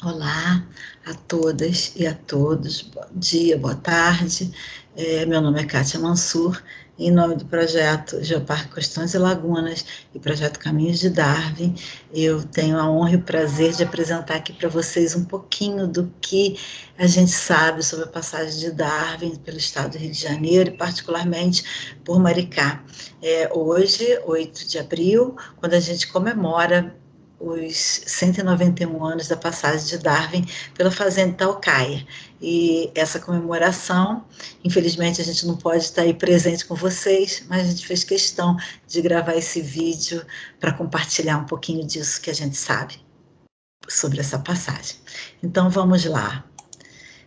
Olá a todas e a todos, bom dia, boa tarde. Meu nome é Kátia Mansur, em nome do projeto Geoparque Costões e Lagunas e projeto Caminhos de Darwin, eu tenho a honra e o prazer de apresentar aqui para vocês um pouquinho do que a gente sabe sobre a passagem de Darwin pelo estado do Rio de Janeiro e particularmente por Maricá. Hoje, 8 de abril, quando a gente comemora os 191 anos da passagem de Darwin pela Fazenda Itaucaia. E essa comemoração, infelizmente a gente não pode estar aí presente com vocês, mas a gente fez questão de gravar esse vídeo para compartilhar um pouquinho disso que a gente sabe sobre essa passagem. Então vamos lá.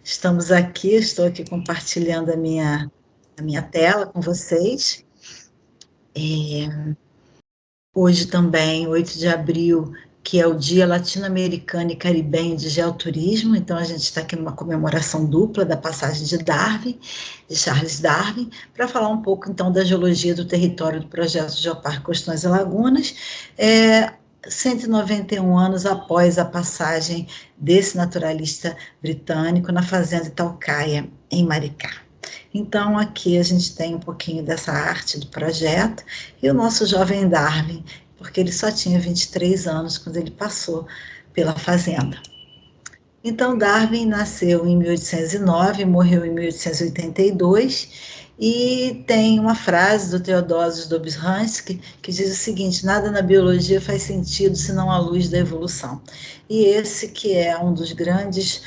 Estou aqui compartilhando a minha tela com vocês. Hoje também, 8 de abril, que é o Dia Latino-Americano e Caribenho de Geoturismo, então a gente está aqui numa comemoração dupla da passagem de Darwin, de Charles Darwin, para falar um pouco então da geologia do território do projeto Geoparque Costões e Lagunas, 191 anos após a passagem desse naturalista britânico na Fazenda Itaucaia, em Maricá. Então, aqui a gente tem um pouquinho dessa arte do projeto e o nosso jovem Darwin, porque ele só tinha 23 anos quando ele passou pela fazenda. Então, Darwin nasceu em 1809 e morreu em 1882, e tem uma frase do Theodosius Dobzhansky que diz o seguinte: nada na biologia faz sentido senão a luz da evolução. E esse que é um dos grandes,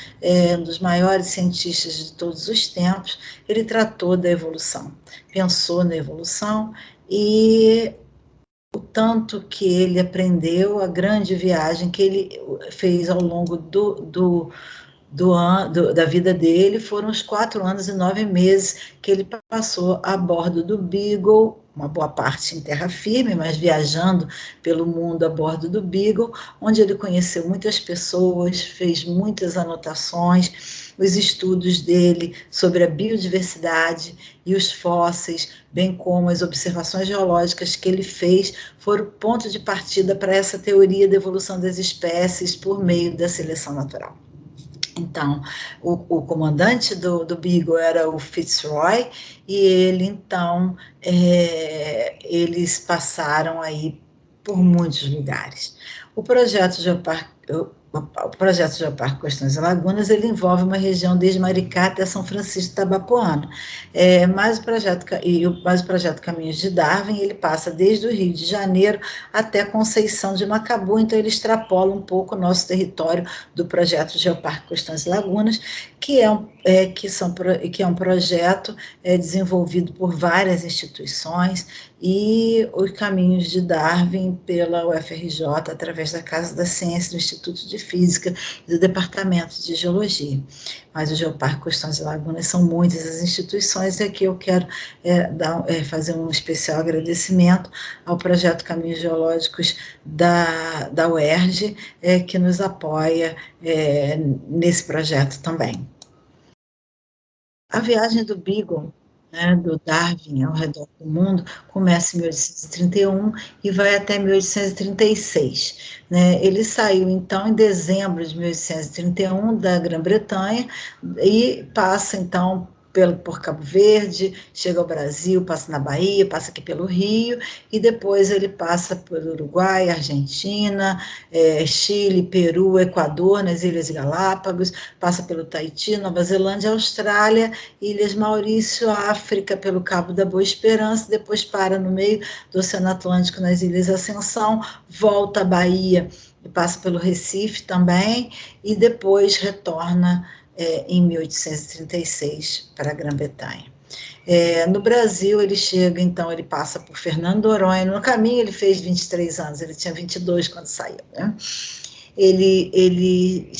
um dos maiores cientistas de todos os tempos, ele tratou da evolução, pensou na evolução e o tanto que ele aprendeu, a grande viagem que ele fez ao longo da vida dele, foram os 4 anos e 9 meses que ele passou a bordo do Beagle, uma boa parte em terra firme, mas viajando pelo mundo a bordo do Beagle, onde ele conheceu muitas pessoas, fez muitas anotações. Os estudos dele sobre a biodiversidade e os fósseis, bem como as observações geológicas que ele fez, foram o ponto de partida para essa teoria da evolução das espécies por meio da seleção natural. Então, o comandante do Beagle era o Fitzroy, e ele, então, eles passaram aí por muitos lugares. O projeto Geoparque Costões e Lagunas, ele envolve uma região desde Maricá até São Francisco de Itabapoana, mas o projeto Caminhos de Darwin, ele passa desde o Rio de Janeiro até Conceição de Macabu, então ele extrapola um pouco o nosso território do projeto Geoparque Costões e Lagunas, que é um projeto desenvolvido por várias instituições, e os Caminhos de Darwin pela UFRJ, através da Casa da Ciência, do Instituto de Física e do Departamento de Geologia. Mas o Geoparque Costões e Lagunas são muitas as instituições, e aqui eu quero fazer um especial agradecimento ao projeto Caminhos Geológicos da UERJ, que nos apoia nesse projeto também. A viagem do Beagle, do Darwin ao redor do mundo, começa em 1831 e vai até 1836. Ele saiu, então, em dezembro de 1831 da Grã-Bretanha e passa, então, por Cabo Verde, chega ao Brasil, passa na Bahia, passa aqui pelo Rio, e depois ele passa por Uruguai, Argentina, Chile, Peru, Equador, nas Ilhas Galápagos, passa pelo Tahiti, Nova Zelândia, Austrália, Ilhas Maurício, África, pelo Cabo da Boa Esperança, depois para no meio do Oceano Atlântico, nas Ilhas Ascensão, volta à Bahia e passa pelo Recife também, e depois retorna em 1836 para a Grã-Bretanha. No Brasil, ele chega, então, ele passa por Fernando de Noronha. No caminho, ele fez 23 anos, ele tinha 22 quando saiu, Ele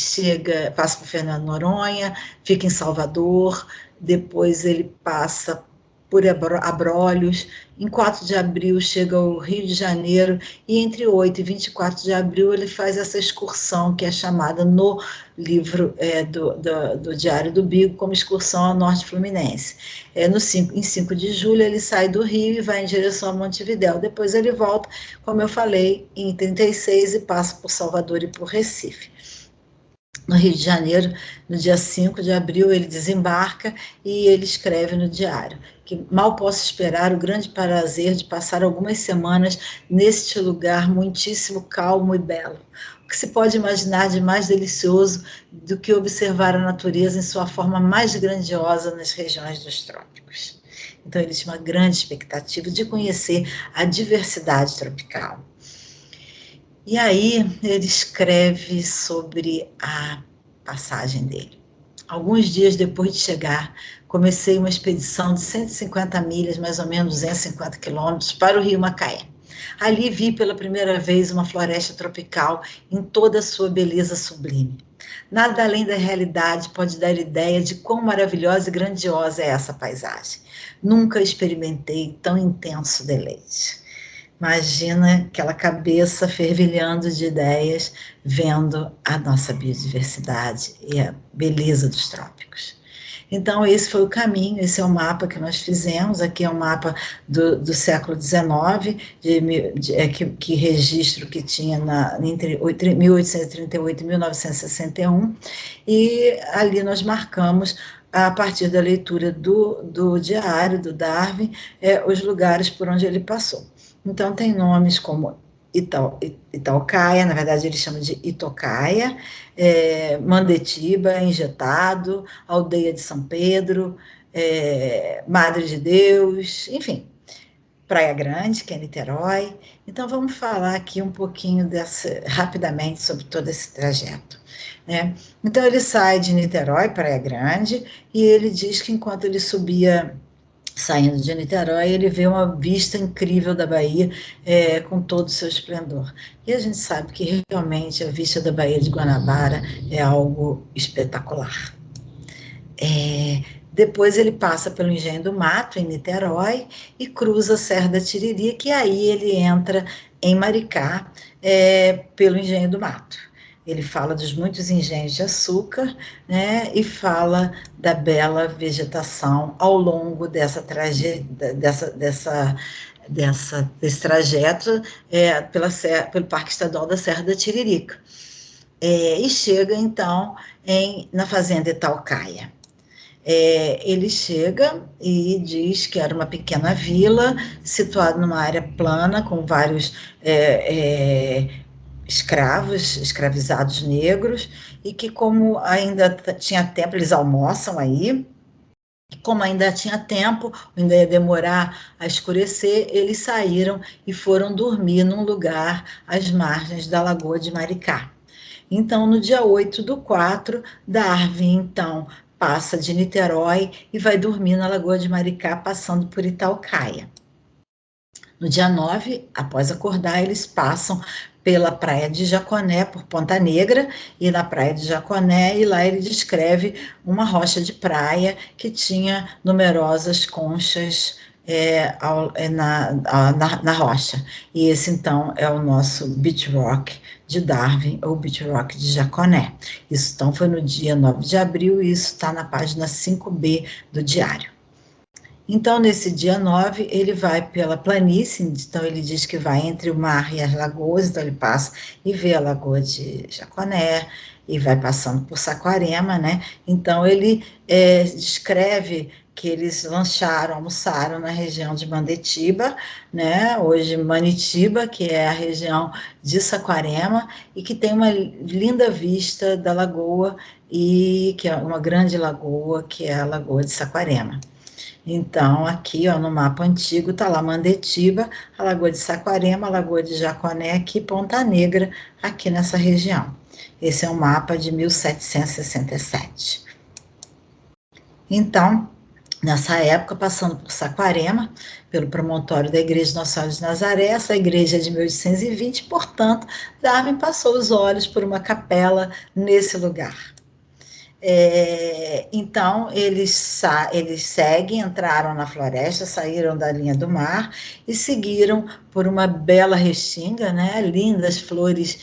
passa por Fernando de Noronha, fica em Salvador, depois ele passa por Abrolhos, em 4 de abril chega ao Rio de Janeiro, e entre 8 e 24 de abril ele faz essa excursão, que é chamada no livro do Diário do Beagle como excursão ao Norte Fluminense. Em 5 de julho ele sai do Rio e vai em direção a Montevidéu, depois ele volta, como eu falei, em 36 e passa por Salvador e por Recife. no Rio de Janeiro, no dia 5 de abril, ele desembarca e ele escreve no diário que mal posso esperar o grande prazer de passar algumas semanas neste lugar muitíssimo calmo e belo. O que se pode imaginar de mais delicioso do que observar a natureza em sua forma mais grandiosa nas regiões dos trópicos? Então, ele tinha uma grande expectativa de conhecer a diversidade tropical. E aí ele escreve sobre a passagem dele. Alguns dias depois de chegar, comecei uma expedição de 150 milhas, mais ou menos 250 quilômetros, para o Rio Macaé. Ali vi pela primeira vez uma floresta tropical em toda a sua beleza sublime. Nada além da realidade pode dar ideia de quão maravilhosa e grandiosa é essa paisagem. Nunca experimentei tão intenso deleite. Imagina aquela cabeça fervilhando de ideias, vendo a nossa biodiversidade e a beleza dos trópicos. Então, esse foi o caminho, esse é o mapa que nós fizemos. Aqui é um mapa do século XIX, que registro que tinha entre 1838 e 1961, e ali nós marcamos, a partir da leitura do diário do Darwin, os lugares por onde ele passou. Então, tem nomes como Itaucaia, na verdade ele chama de Itocaia, Mandetiba, Injetado, Aldeia de São Pedro, Madre de Deus, enfim, Praia Grande, que é Niterói. Então, vamos falar aqui um pouquinho rapidamente sobre todo esse trajeto. Né? Então, ele sai de Niterói, Praia Grande, e ele diz que enquanto ele subia, saindo de Niterói, ele vê uma vista incrível da Bahia, com todo o seu esplendor. E a gente sabe que realmente a vista da Baía de Guanabara é algo espetacular. Depois ele passa pelo Engenho do Mato, em Niterói, e cruza a Serra da Tiririca, e aí ele entra em Maricá, pelo Engenho do Mato. Ele fala dos muitos engenhos de açúcar, né, e fala da bela vegetação ao longo desse trajeto pelo Parque Estadual da Serra da Tiririca. E chega, então, na fazenda Itaucaia. Ele chega e diz que era uma pequena vila situada numa área plana com vários escravizados negros, e que como ainda tinha tempo, eles almoçam aí, e como ainda tinha tempo, ainda ia demorar a escurecer, eles saíram e foram dormir num lugar às margens da Lagoa de Maricá. Então, no dia 8/4, Darwin, então, passa de Niterói e vai dormir na Lagoa de Maricá, passando por Itaucaia. No dia 9, após acordar, eles passam pela Praia de Jaconé, por Ponta Negra, e na Praia de Jaconé, e lá ele descreve uma rocha de praia que tinha numerosas conchas na rocha. E esse, então, é o nosso Beach Rock de Darwin, ou Beach Rock de Jaconé. Isso, então, foi no dia 9 de abril, e isso está na página 5B do diário. Então, nesse dia 9, ele vai pela planície, então ele diz que vai entre o mar e as lagoas, então ele passa e vê a Lagoa de Jaconé, e vai passando por Saquarema, né? Então, ele descreve que eles almoçaram na região de Mandetiba, né? Hoje Manitiba, que é a região de Saquarema, e que tem uma linda vista da lagoa, e que é uma grande lagoa, que é a Lagoa de Saquarema. Então, aqui, ó, no mapa antigo, está lá Mandetiba, a Lagoa de Saquarema, a Lagoa de Jaconé, aqui Ponta Negra, aqui nessa região. Esse é um mapa de 1767. Então, nessa época, passando por Saquarema, pelo promontório da Igreja de Nossa Senhora de Nazaré, essa igreja é de 1820, portanto, Darwin passou os olhos por uma capela nesse lugar. Então, eles seguem, entraram na floresta, saíram da linha do mar e seguiram por uma bela restinga, né, lindas flores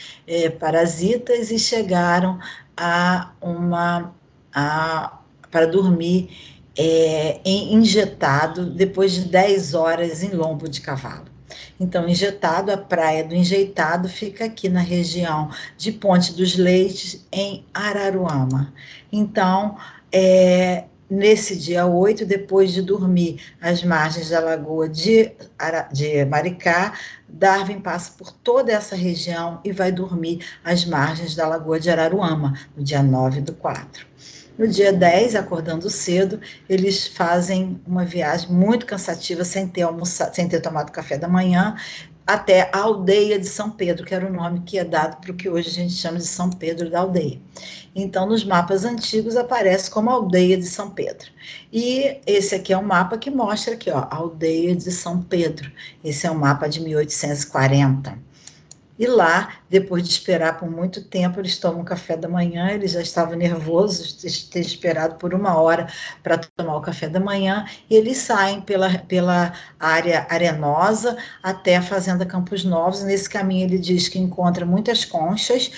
parasitas, e chegaram para dormir injetado depois de 10 horas em lombo de cavalo. Então, Injetado, a praia do Enjeitado, fica aqui na região de Ponte dos Leites, em Araruama. Então, nesse dia 8, depois de dormir às margens da lagoa de Maricá, Darwin passa por toda essa região e vai dormir às margens da lagoa de Araruama, no dia 9/4. No dia 10, acordando cedo, eles fazem uma viagem muito cansativa, sem ter tomado café da manhã, até a aldeia de São Pedro, que era o nome que é dado para o que hoje a gente chama de São Pedro da Aldeia. Então, nos mapas antigos, aparece como aldeia de São Pedro. E esse aqui é um mapa que mostra aqui, ó, aldeia de São Pedro. Esse é um mapa de 1840. E lá, depois de esperar por muito tempo, eles tomam café da manhã, eles já estavam nervosos de ter esperado por 1 hora para tomar o café da manhã, e eles saem pela área arenosa até a Fazenda Campos Novos. Nesse caminho ele diz que encontra muitas conchas,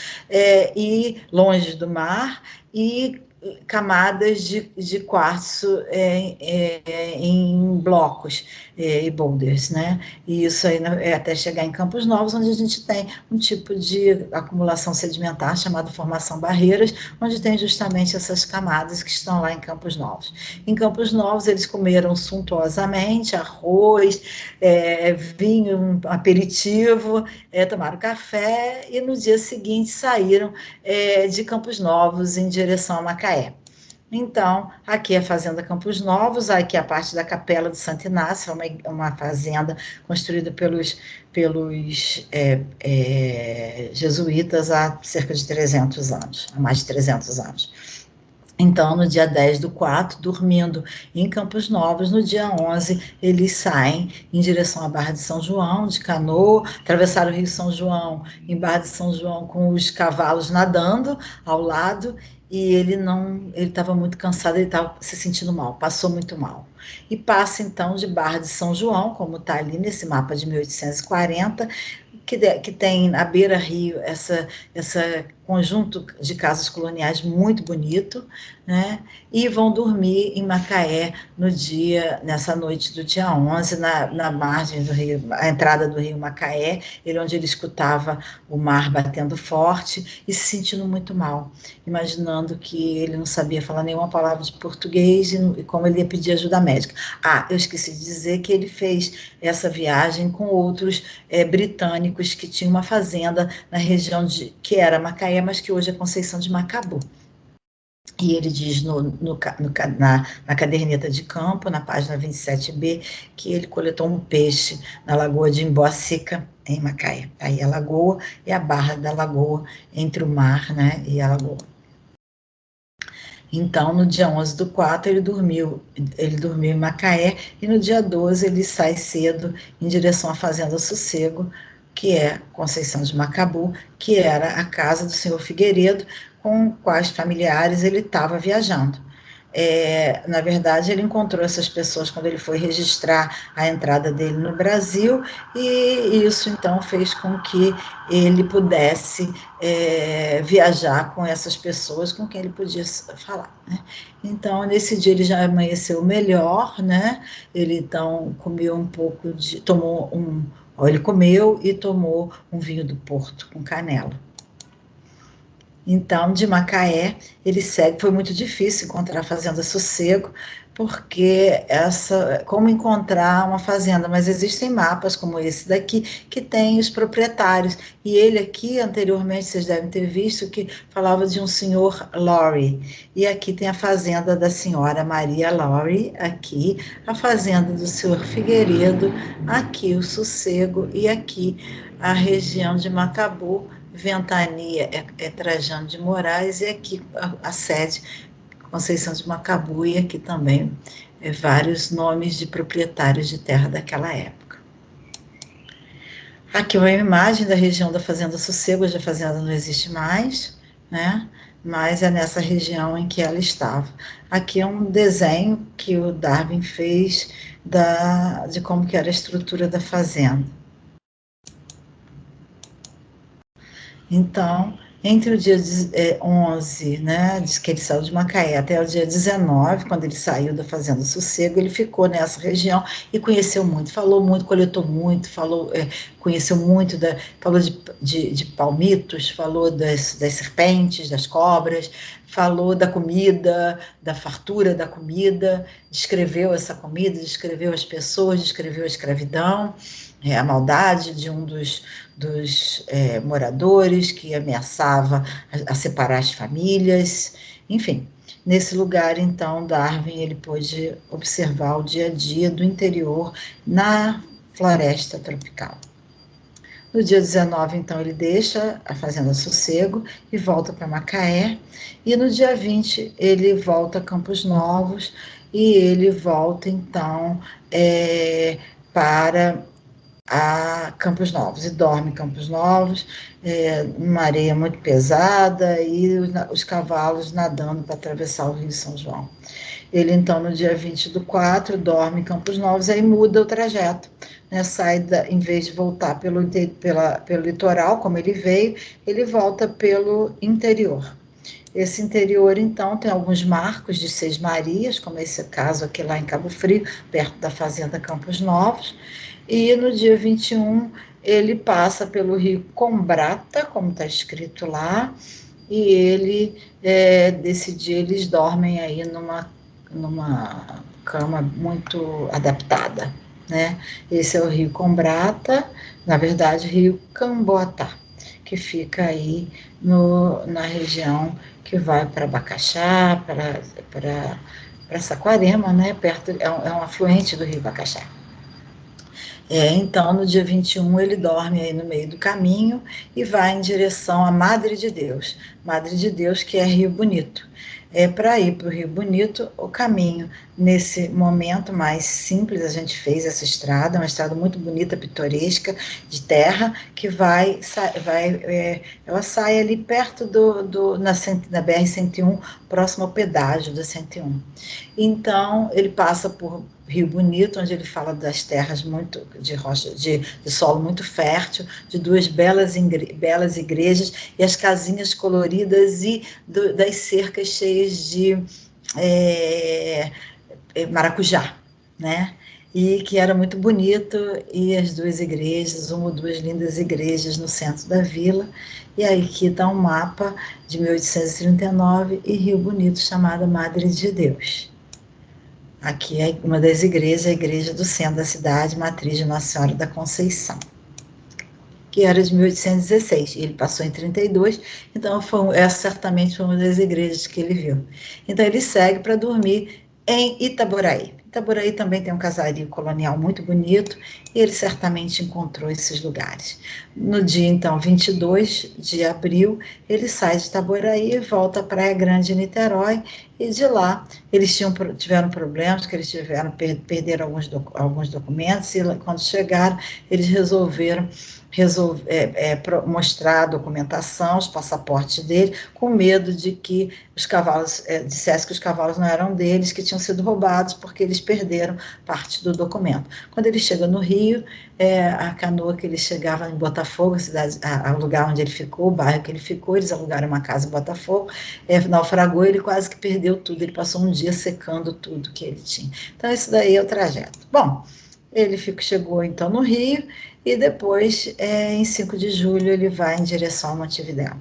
e longe do mar, e camadas de quartzo em blocos e boulders, né? E isso aí até chegar em Campos Novos, onde a gente tem um tipo de acumulação sedimentar chamado formação barreiras, onde tem justamente essas camadas que estão lá em Campos Novos. Em Campos Novos eles comeram suntuosamente arroz, vinho, um aperitivo, tomaram café, e no dia seguinte saíram de Campos Novos em direção a Macaé. Então, aqui é a Fazenda Campos Novos, aqui é a parte da Capela de Santo Inácio, uma fazenda construída pelos jesuítas há cerca de 300 anos, há mais de 300 anos. Então, no dia 10/4, dormindo em Campos Novos, no dia 11, eles saem em direção à Barra de São João, de canoa, atravessaram o Rio São João, em Barra de São João, com os cavalos nadando ao lado, e ele estava muito cansado, ele estava se sentindo mal, passou muito mal. E passa, então, de Barra de São João, como está ali nesse mapa de 1840, que tem à beira-rio essa conjunto de casas coloniais muito bonito, né? E vão dormir em Macaé nessa noite do dia 11, na margem do rio, a entrada do rio Macaé, onde ele escutava o mar batendo forte e se sentindo muito mal, imaginando que ele não sabia falar nenhuma palavra de português e como ele ia pedir ajuda médica. Eu esqueci de dizer que ele fez essa viagem com outros britânicos que tinham uma fazenda na região que era Macaé, mas que hoje é Conceição de Macabu. E ele diz na caderneta de campo, na página 27b, que ele coletou um peixe na lagoa de Imboacica, em Macaé. Aí a lagoa e a barra da lagoa, entre o mar, né, e a lagoa. Então, no dia 11/4, ele dormiu em Macaé, e no dia 12 ele sai cedo em direção à Fazenda Sossego, que é Conceição de Macabu, que era a casa do senhor Figueiredo, com quais familiares ele estava viajando. Na verdade, ele encontrou essas pessoas quando ele foi registrar a entrada dele no Brasil, e isso, então, fez com que ele pudesse viajar com essas pessoas com quem ele podia falar, né? Então, nesse dia ele já amanheceu melhor, né? Ele, então, comeu um pouco ele comeu e tomou um vinho do Porto com canela. Então, de Macaé, ele segue. Foi muito difícil encontrar a Fazenda Sossego, porque como encontrar uma fazenda, mas existem mapas como esse daqui, que tem os proprietários, e ele aqui, anteriormente, vocês devem ter visto, que falava de um senhor Lowry, e aqui tem a fazenda da senhora Maria Lowry, aqui, a fazenda do senhor Figueiredo, aqui o Sossego, e aqui a região de Macabu, Ventania é Trajano de Moraes, e aqui a sede, Conceição de Macabu, e aqui também vários nomes de proprietários de terra daquela época. Aqui uma imagem da região da Fazenda Sossego. Hoje a fazenda não existe mais, né? Mas é nessa região em que ela estava. Aqui é um desenho que o Darwin fez de como que era a estrutura da fazenda. Então, Entre o dia 11, né, diz que ele saiu de Macaé, até o dia 19, quando ele saiu da Fazenda Sossego, ele ficou nessa região e conheceu muito, falou muito, coletou muito, conheceu muito, falou de palmitos, falou das serpentes, das cobras, falou da comida, da fartura da comida, descreveu essa comida, descreveu as pessoas, descreveu a escravidão, a maldade de um dos moradores que ameaçava a separar as famílias, enfim. Nesse lugar, então, Darwin ele pôde observar o dia a dia do interior na floresta tropical. No dia 19, então, ele deixa a Fazenda Sossego e volta para Macaé, e no dia 20 ele volta a Campos Novos, e ele volta, então, para a Campos Novos, e dorme em Campos Novos, numa areia muito pesada, e os cavalos nadando para atravessar o Rio São João. Ele, então, no dia 20/4, dorme em Campos Novos, aí muda o trajeto, né? Em vez de voltar pelo litoral, como ele veio, ele volta pelo interior. Esse interior, então, tem alguns marcos de Seis Marias, como esse caso aqui lá em Cabo Frio, perto da Fazenda Campos Novos, e no dia 21 ele passa pelo rio Combrata, como está escrito lá, e desse dia eles dormem aí numa cama muito adaptada, né? Esse é o rio Combrata, na verdade, rio Camboatá, que fica aí na região que vai para Bacaxá, para Saquarema, né? É um afluente do rio Bacaxá. Então, no dia 21, ele dorme aí no meio do caminho e vai em direção à Madre de Deus que é Rio Bonito. Para ir para o Rio Bonito, o caminho, nesse momento mais simples, a gente fez essa estrada, uma estrada muito bonita, pitoresca, de terra, que ela sai ali perto na BR-101, próximo ao pedágio da 101. Então, ele passa por Rio Bonito, onde ele fala das terras muito de rocha, de solo muito fértil, de duas belas igrejas e as casinhas coloridas e das cercas cheias de maracujá, né? E que era muito bonito, e as duas igrejas, uma ou duas lindas igrejas no centro da vila, e aí aqui está um mapa de 1839 e Rio Bonito, chamada Madre de Deus. Aqui é uma das igrejas, a igreja do centro da cidade, matriz de Nossa Senhora da Conceição, que era de 1816, ele passou em 32, então essa certamente foi uma das igrejas que ele viu. Então ele segue para dormir em Itaboraí. Itaboraí também tem um casario colonial muito bonito, e ele certamente encontrou esses lugares. No dia, então, 22 de abril, ele sai de Itaboraí e volta à Praia Grande, em Niterói, e de lá eles tiveram problemas, que eles perderam alguns documentos, e quando chegaram, eles resolveram mostrar a documentação, os passaportes dele, com medo de que os cavalos, dissessem que os cavalos não eram deles, que tinham sido roubados, porque eles perderam parte do documento. Quando ele chega no Rio, a canoa que ele chegava em Botafogo, o lugar onde ele ficou, o bairro que ele ficou, eles alugaram uma casa em Botafogo, naufragou, ele quase que perdeu tudo, ele passou um dia secando tudo que ele tinha. Então, isso daí é o trajeto. Bom, ele chegou então no Rio, e depois, em 5 de julho, ele vai em direção a Montevidéu.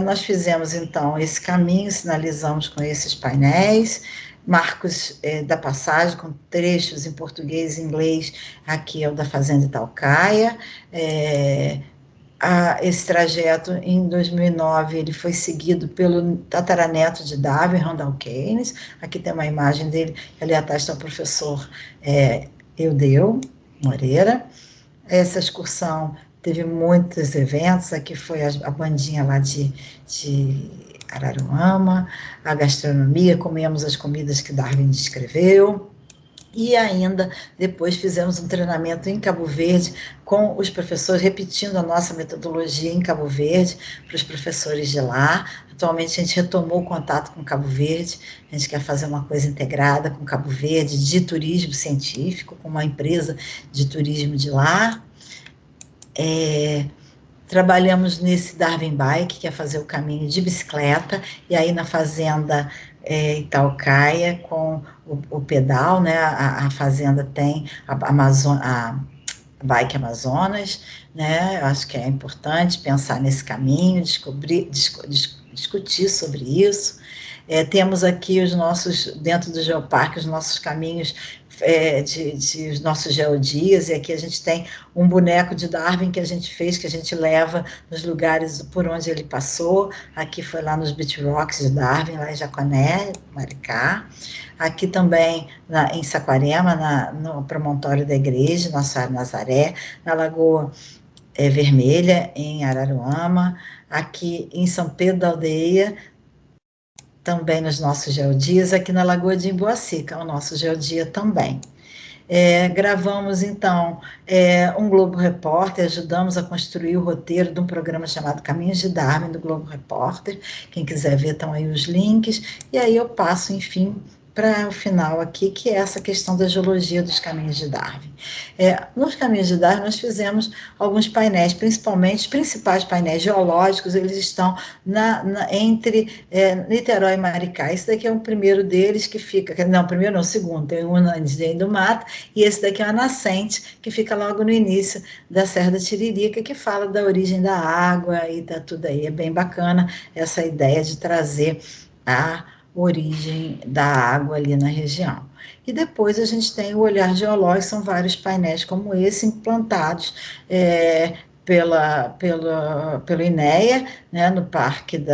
Nós fizemos, então, esse caminho, sinalizamos com esses painéis, marcos da passagem, com trechos em português e inglês, aqui é o da Fazenda Itaucaia. Esse trajeto, em 2009, ele foi seguido pelo tataraneto de Darwin, Randall Keynes. Aqui tem uma imagem dele, ali atrás está o professor Eudeu Moreira. Essa excursão teve muitos eventos, aqui foi a bandinha lá de Araruama, a gastronomia, comemos as comidas que Darwin descreveu, e ainda depois fizemos um treinamento em Cabo Verde com os professores, repetindo a nossa metodologia em Cabo Verde para os professores de lá. Atualmente a gente retomou o contato com Cabo Verde, a gente quer fazer uma coisa integrada com Cabo Verde, de turismo científico, com uma empresa de turismo de lá. Trabalhamos nesse Darwin Bike, que é fazer o caminho de bicicleta, e aí na fazenda Itaucaia, com o pedal, né? A fazenda tem a Bike Amazonas, né? Eu acho que é importante pensar nesse caminho, discutir sobre isso. Temos aqui os nossos, dentro do Geoparque, os nossos caminhos os nossos geodias, e aqui a gente tem um boneco de Darwin que a gente fez, que a gente leva nos lugares por onde ele passou. Aqui foi lá nos Beach Rocks de Darwin, lá em Jaconé, Maricá. Aqui também em Saquarema, no promontório da igreja, Nossa Senhora Nazaré, na Lagoa Vermelha, em Araruama, aqui em São Pedro da Aldeia, também nos nossos geodias, aqui na Lagoa de Imboaci, que é o nosso geodia também. Gravamos, então, um Globo Repórter, ajudamos a construir o roteiro de um programa chamado Caminhos de Darwin, do Globo Repórter. Quem quiser ver, estão aí os links. E aí eu passo, enfim, para o final aqui, que é essa questão da geologia dos caminhos de Darwin. Nos caminhos de Darwin, nós fizemos alguns painéis, principalmente, os principais painéis geológicos, eles estão entre Niterói e Maricá. Esse daqui é o primeiro deles, que fica, não, primeiro não, o segundo, tem um na Engenho do Mato, e esse daqui é uma nascente, que fica logo no início da Serra da Tiririca, que fala da origem da água, e tá tudo aí. É bem bacana essa ideia de trazer a origem da água ali na região. E depois a gente tem o olhar geológico, são vários painéis como esse, implantados pelo INEA, né, no Parque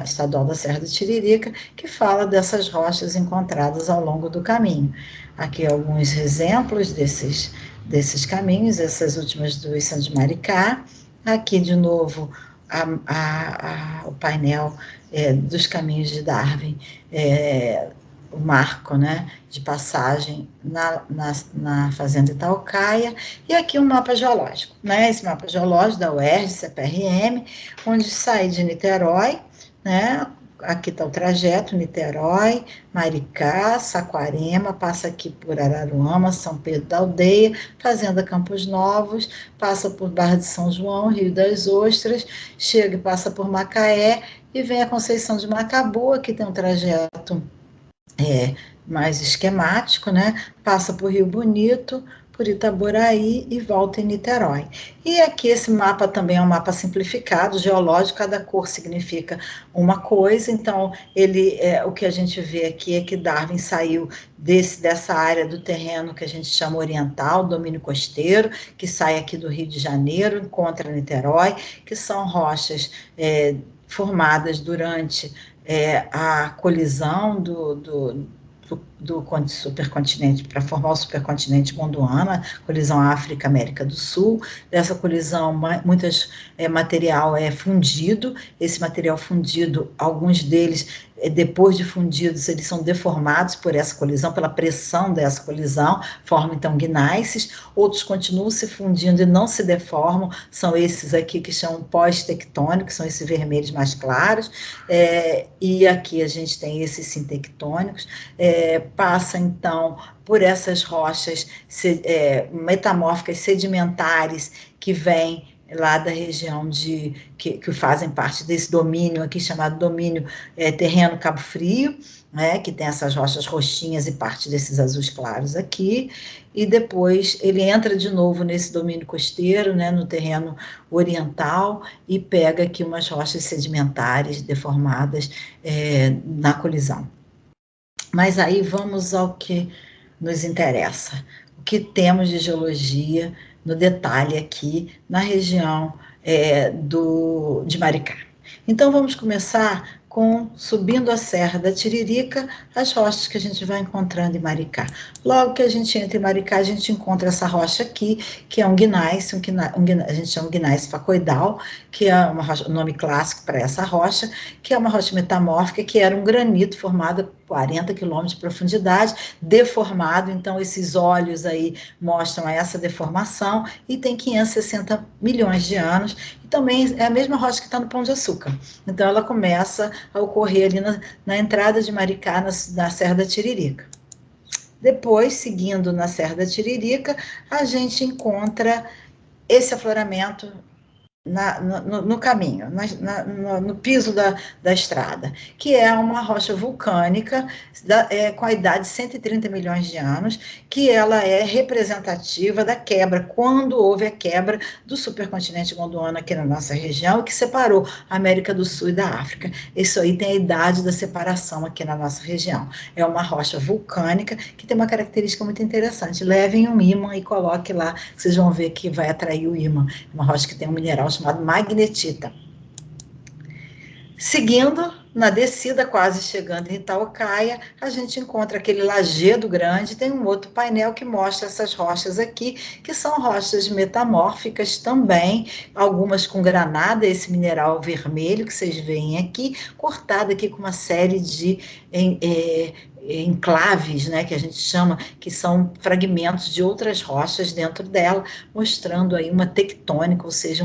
Estadual da Serra do Tiririca, que fala dessas rochas encontradas ao longo do caminho. Aqui alguns exemplos desses caminhos, essas últimas duas são de Maricá. Aqui, de novo, o painel dos caminhos de Darwin, o marco, né, de passagem na fazenda Itaucaia, e aqui um mapa geológico, né, esse mapa geológico da UERJ, CPRM, onde sai de Niterói, né, aqui está o trajeto, Niterói, Maricá, Saquarema, passa aqui por Araruama, São Pedro da Aldeia, Fazenda Campos Novos, passa por Barra de São João, Rio das Ostras, chega e passa por Macaé, e vem a Conceição de Macabu, aqui tem um trajeto mais esquemático, né? Passa por Rio Bonito, por Itaboraí e volta em Niterói. E aqui esse mapa também é um mapa simplificado, geológico, cada cor significa uma coisa, então o que a gente vê aqui é que Darwin saiu dessa área do terreno que a gente chama oriental, domínio costeiro, que sai aqui do Rio de Janeiro, encontra Niterói, que são rochas formadas durante a colisão do supercontinente, para formar o supercontinente Gondwana, colisão África-América do Sul. Dessa colisão, material é fundido. Esse material fundido, alguns deles, depois de fundidos, eles são deformados por essa colisão, pela pressão dessa colisão, formam então gneiss. Outros continuam se fundindo e não se deformam, são esses aqui que chamam pós-tectônicos, são esses vermelhos mais claros, e aqui a gente tem esses sintectônicos. Passa então por essas rochas metamórficas sedimentares que vêm lá da região que fazem parte desse domínio aqui, chamado domínio terreno Cabo Frio, né, que tem essas rochas roxinhas e parte desses azuis claros aqui, e depois ele entra de novo nesse domínio costeiro, né, no terreno oriental, e pega aqui umas rochas sedimentares deformadas na colisão. Mas aí vamos ao que nos interessa, o que temos de geologia no detalhe aqui na região de Maricá. Então vamos começar subindo a Serra da Tiririca, as rochas que a gente vai encontrando em Maricá. Logo que a gente entra em Maricá, a gente encontra essa rocha aqui, que é um gneiss, a gente chama de gneiss facoidal, que é o nome clássico para essa rocha, que é uma rocha metamórfica, que era um granito formado a 40 quilômetros de profundidade, deformado, então esses olhos aí mostram essa deformação, e tem 560 milhões de anos, e também é a mesma rocha que está no Pão de Açúcar. Então ela começa a ocorrer ali na entrada de Maricá, na Serra da Tiririca. Depois, seguindo na Serra da Tiririca, a gente encontra esse afloramento no caminho, no piso da estrada, que é uma rocha vulcânica com a idade de 130 milhões de anos, que ela é representativa da quebra, quando houve a quebra do supercontinente Gondwana aqui na nossa região, que separou a América do Sul e da África. Isso aí tem a idade da separação aqui na nossa região. É uma rocha vulcânica que tem uma característica muito interessante. Levem um ímã e coloque lá, vocês vão ver que vai atrair o ímã. É uma rocha que tem um mineral chamado magnetita. Seguindo, na descida, quase chegando em Itaucaia, a gente encontra aquele lajedo grande, tem um outro painel que mostra essas rochas aqui, que são rochas metamórficas também, algumas com granada, esse mineral vermelho que vocês veem aqui, cortado aqui com uma série de enclaves, né, que a gente chama, que são fragmentos de outras rochas dentro dela, mostrando aí uma tectônica, ou seja,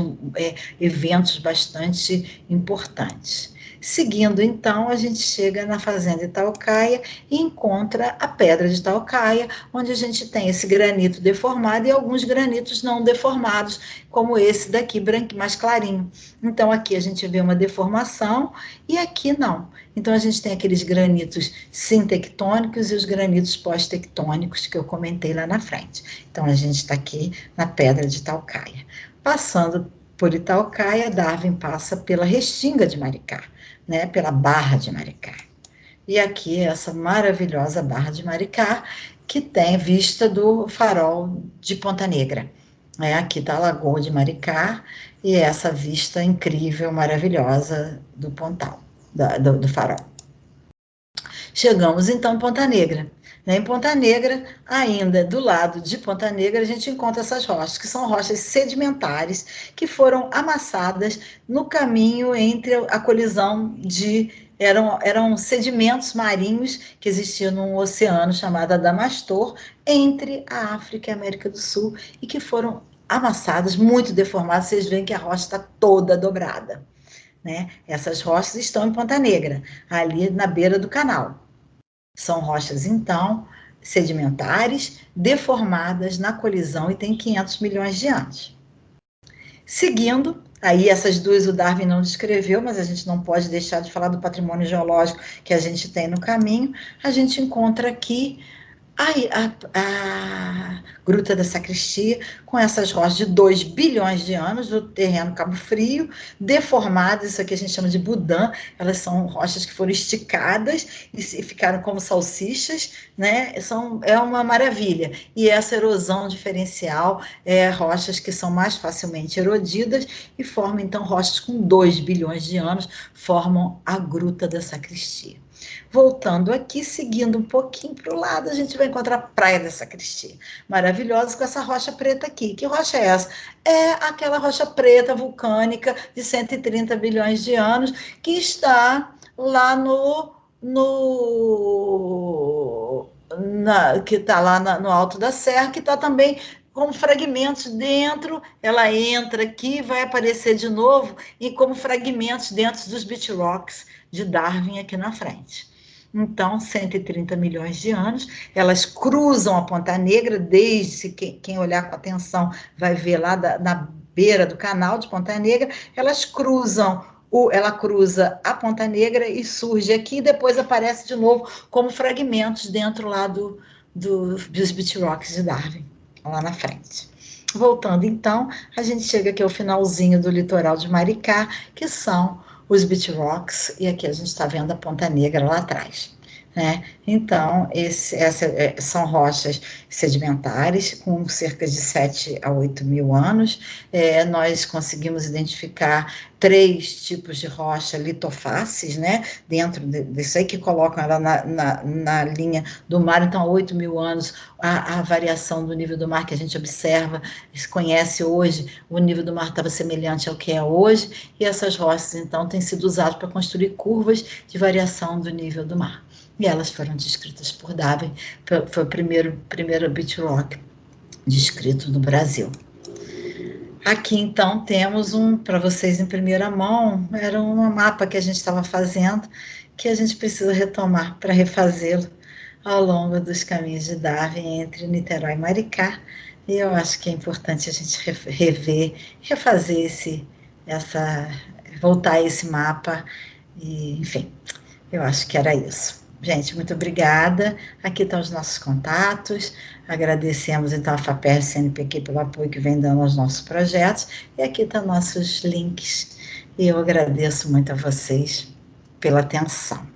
eventos bastante importantes. Seguindo, então, a gente chega na fazenda Itaucaia e encontra a pedra de Itaucaia, onde a gente tem esse granito deformado e alguns granitos não deformados, como esse daqui, mais clarinho. Então, aqui a gente vê uma deformação e aqui não. Então, a gente tem aqueles granitos sintectônicos e os granitos pós-tectônicos que eu comentei lá na frente. Então, a gente está aqui na pedra de Itaucaia. Passando por Itaucaia, Darwin passa pela Restinga de Maricá, né, pela Barra de Maricá. E aqui essa maravilhosa Barra de Maricá, que tem vista do farol de Ponta Negra. Aqui está a Lagoa de Maricá e essa vista incrível, maravilhosa do Pontal, do farol. Chegamos então em Ponta Negra. Em Ponta Negra, ainda do lado de Ponta Negra, a gente encontra essas rochas, que são rochas sedimentares, que foram amassadas no caminho entre a colisão de... Eram sedimentos marinhos que existiam num oceano chamado Adamastor, entre a África e a América do Sul, e que foram amassadas, muito deformadas. Vocês veem que a rocha está toda dobrada, né? Essas rochas estão em Ponta Negra, ali na beira do canal. São rochas, então, sedimentares, deformadas na colisão e tem 500 milhões de anos. Seguindo, aí essas duas o Darwin não descreveu, mas a gente não pode deixar de falar do patrimônio geológico que a gente tem no caminho. A gente encontra aqui a Gruta da Sacristia, com essas rochas de 2 bilhões de anos, do terreno Cabo Frio, deformadas, isso aqui a gente chama de Budan, elas são rochas que foram esticadas e ficaram como salsichas, né? É uma maravilha. E essa erosão diferencial rochas que são mais facilmente erodidas e formam, então, rochas com 2 bilhões de anos, formam a Gruta da Sacristia. Voltando aqui, seguindo um pouquinho para o lado, a gente vai encontrar a Praia da Sacristia, maravilhosa, com essa rocha preta aqui. Que rocha é essa? É aquela rocha preta vulcânica de 130 bilhões de anos, que está lá que está lá no alto da serra, que está também como fragmentos dentro, ela entra aqui, vai aparecer de novo, e como fragmentos dentro dos beach rocks de Darwin aqui na frente. Então, 130 milhões de anos, elas cruzam a Ponta Negra, desde quem olhar com atenção vai ver lá na beira do canal de Ponta Negra, ela cruza a Ponta Negra e surge aqui, e depois aparece de novo como fragmentos dentro lá dos beach rocks de Darwin, lá na frente. Voltando, então, a gente chega aqui ao finalzinho do litoral de Maricá, que são os beach rocks, e aqui a gente está vendo a Ponta Negra lá atrás, né? Então, são rochas sedimentares com cerca de 7 a 8 mil anos. Nós conseguimos identificar 3 tipos de rocha litofaces, né? Dentro disso aí, que colocam ela na linha do mar. Então, há 8 mil anos, a variação do nível do mar que a gente observa, se conhece hoje, o nível do mar estava semelhante ao que é hoje, e essas rochas, então, têm sido usadas para construir curvas de variação do nível do mar. E elas foram descritas por Darwin, foi o primeiro beach rock descrito no Brasil. Aqui, então, temos para vocês em primeira mão, era um mapa que a gente estava fazendo, que a gente precisa retomar para refazê-lo ao longo dos caminhos de Darwin entre Niterói e Maricá, e eu acho que é importante a gente refazer voltar a esse mapa, e, enfim, eu acho que era isso. Gente, muito obrigada. Aqui estão os nossos contatos. Agradecemos, então, a FAPERJ e CNPq pelo apoio que vem dando aos nossos projetos. E aqui estão nossos links. E eu agradeço muito a vocês pela atenção.